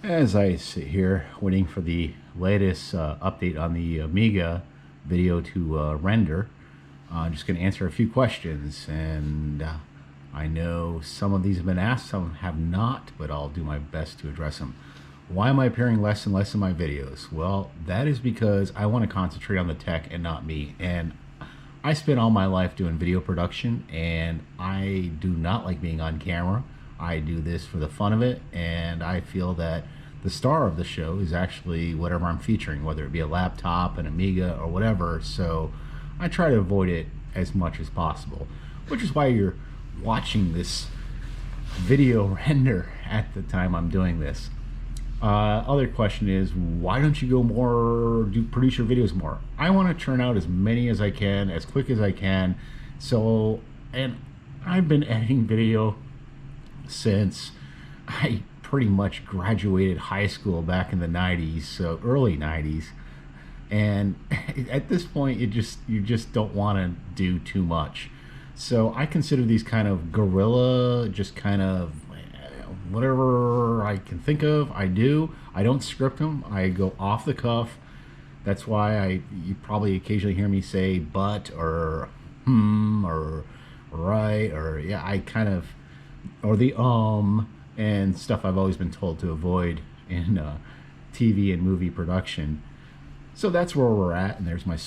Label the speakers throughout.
Speaker 1: As I sit here waiting for the latest update on the Amiga video to render, I'm just going to answer a few questions. And I know some of these have been asked, some have not, but I'll do my best to address them. Why am I appearing less and less in my videos? Well, that is because I want to concentrate on the tech and not me. And I spent all my life doing video production, and I do not like being on camera. I do this for the fun of it, and I feel that the star of the show is actually whatever I'm featuring, whether it be a laptop, an Amiga, or whatever. So I try to avoid it as much as possible, which is why you're watching this video render at the time I'm doing this. Other question is, why don't you go more, produce your videos more? I want to churn out as many as I can, as quick as I can. So, and I've been editing video since I pretty much graduated high school back in the 90s, so early 90s. And at this point, you just don't want to do too much. So I consider these kind of guerrilla, just kind of whatever I can think of, I do. I don't script them. I go off the cuff. That's why you probably occasionally hear me say but or or right or yeah. I kind of, or the and stuff I've always been told to avoid in TV and movie production. So that's where we're at, and there's my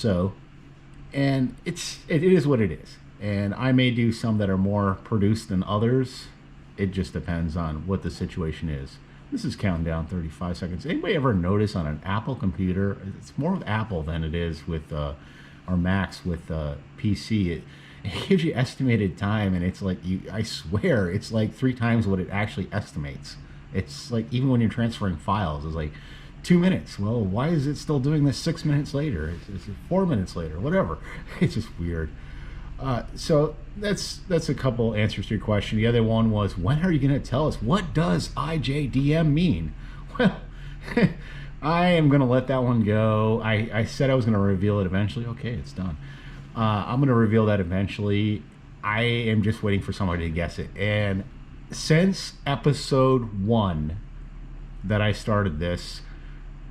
Speaker 1: and it is what it is. And I may do some that are more produced than others. It just depends on what the situation is. This is counting down 35 seconds. Anybody ever notice on an Apple computer, it's more with Apple than it is with or Macs with PC. It gives you estimated time, and it's like, I swear it's like 3 times what it actually estimates. It's like, even when you're transferring files, it's like 2 minutes. Well, why is it still doing this 6 minutes later? It's 4 minutes later, whatever. It's just weird. So that's a couple answers to your question. The other one was, when are you going to tell us, what does IJDM mean? Well, I am going to let that one go. I said I was going to reveal it eventually. Okay, it's done. I'm going to reveal that eventually. I am just waiting for somebody to guess it. And since episode 1 that I started this,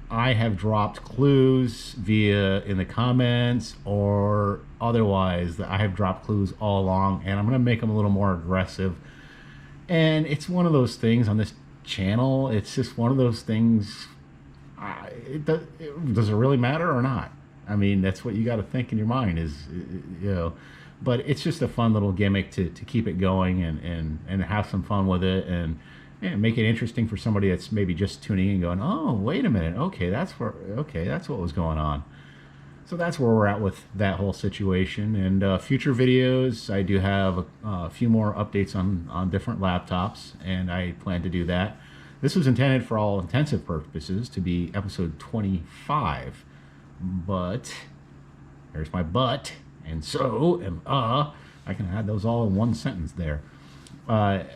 Speaker 1: I have dropped clues via in the comments or otherwise. I have dropped clues all along, and I'm going to make them a little more aggressive. And it's one of those things on this channel. It's just one of those things. Does it really matter or not? I mean, that's what you got to think in your mind is, you know, but it's just a fun little gimmick to keep it going and have some fun with it and make it interesting for somebody that's maybe just tuning in going, oh, wait a minute. Okay, that's what was going on. So that's where we're at with that whole situation. And future videos, I do have a few more updates on different laptops, and I plan to do that. This was intended for all intensive purposes to be episode 25. But there's my but, and so, and I can add those all in one sentence there. I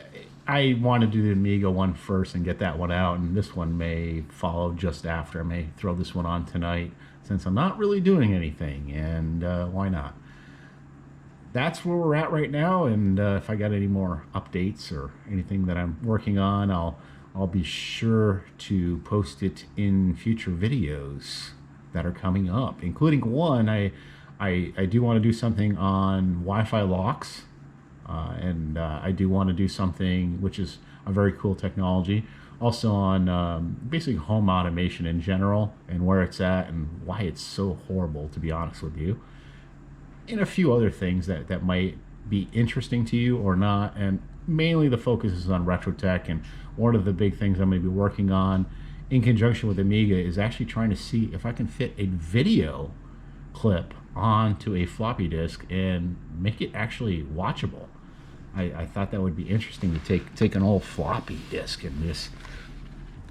Speaker 1: want to do the Amiga one first and get that one out, and this one may follow just after. I may throw this one on tonight since I'm not really doing anything, and why not? That's where we're at right now, and if I got any more updates or anything that I'm working on, I'll be sure to post it in future videos that are coming up, including one. I do want to do something on Wi-Fi locks, and I do want to do something which is a very cool technology, also on basically home automation in general and where it's at and why it's so horrible, to be honest with you, and a few other things that might be interesting to you or not. And mainly the focus is on retro tech, and one of the big things I'm going to be working on in conjunction with Amiga is actually trying to see if I can fit a video clip onto a floppy disk and make it actually watchable. I thought that would be interesting to take an old floppy disk and just,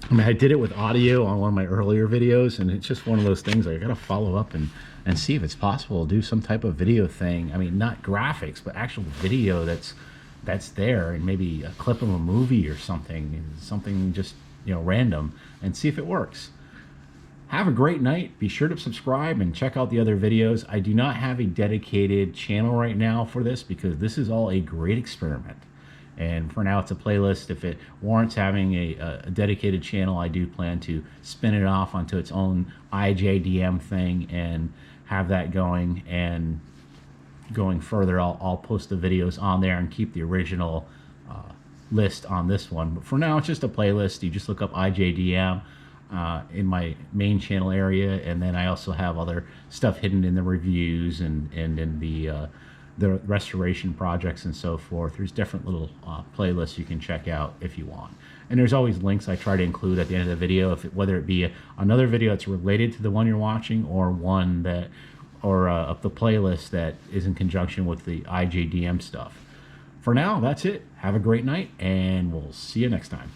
Speaker 1: I mean, I did it with audio on one of my earlier videos, and it's just one of those things I gotta follow up and see if it's possible to do some type of video thing. I mean, not graphics, but actual video that's there, and maybe a clip of a movie or something just, you know, random, and see if it works. Have a great night. Be sure to subscribe and check out the other videos. I do not have a dedicated channel right now for this because this is all a great experiment. And for now, it's a playlist. If it warrants having a dedicated channel, I do plan to spin it off onto its own IJDM thing and have that going. And going further, I'll post the videos on there and keep the original list on this one. But for now, it's just a playlist. You just look up IJDM in my main channel area, and then I also have other stuff hidden in the reviews and in the restoration projects and so forth. There's different little playlists you can check out if you want. And there's always links I try to include at the end of the video, whether it be another video that's related to the one you're watching, or one that, or the playlist that is in conjunction with the IJDM stuff. For now, that's it. Have a great night, and we'll see you next time.